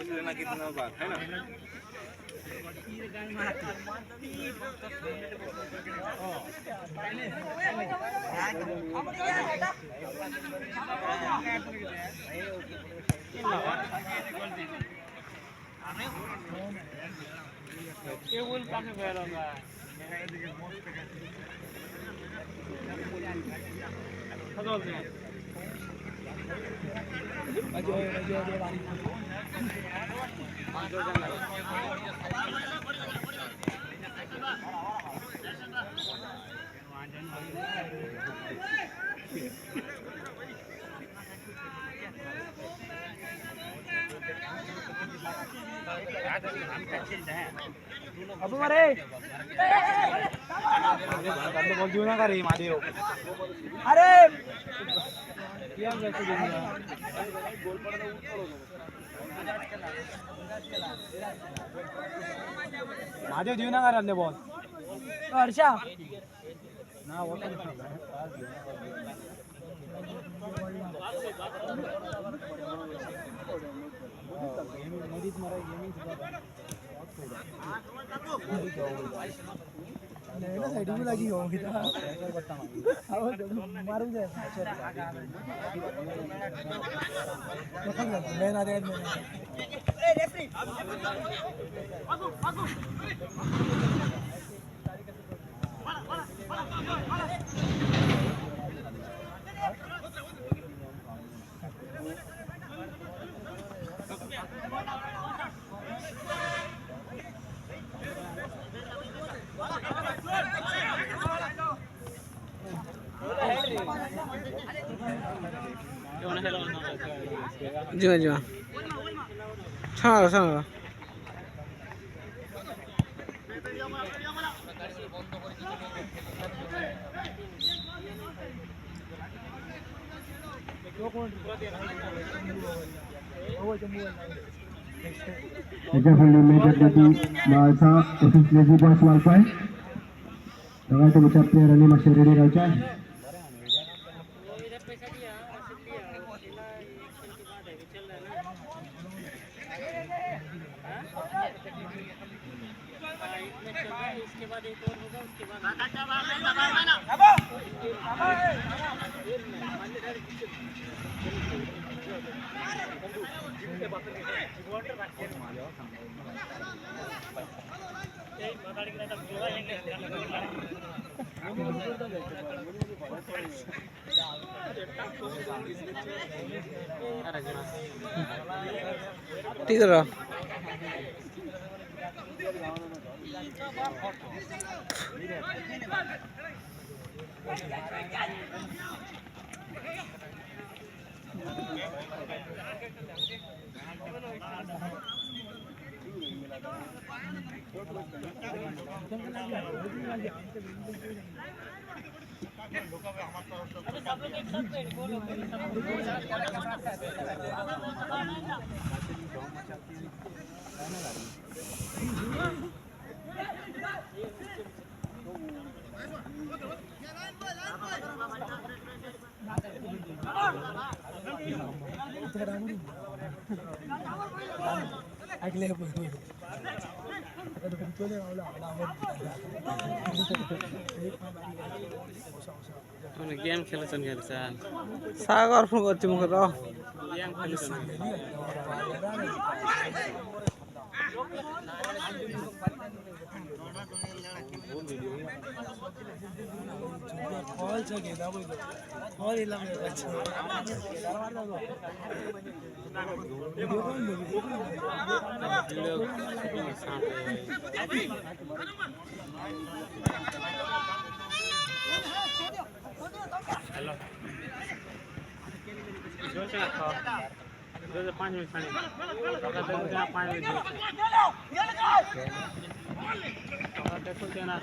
लेना कितना बात है ना टेबल पाके बेरोगा अब मारे बोल दियो ना करे महादेव अरे क्या करते दुनिया गोल पड़ा तो महादेव दियो ना करे बॉल हर्षा ना वो ना साइड में लगी होगी तो मारूं दे मैं ना दे ए रेफरी आगो आगो जी जी ছাড়ো Definitely major duty bahasa office lagi bos walpai. Dengan itu ucap player ini masih ready raja. इसके बाद एक और होगा उसके बाद ठीक है अगले गेम खेलछन् के साल सागर फोन गर्छु मुख त गेम खेलछन् कॉल छ घेदा बोल कॉल इला में अच्छा हेलो जो से खा जो 5 मिनट खाने का 5 मिनट देखो देना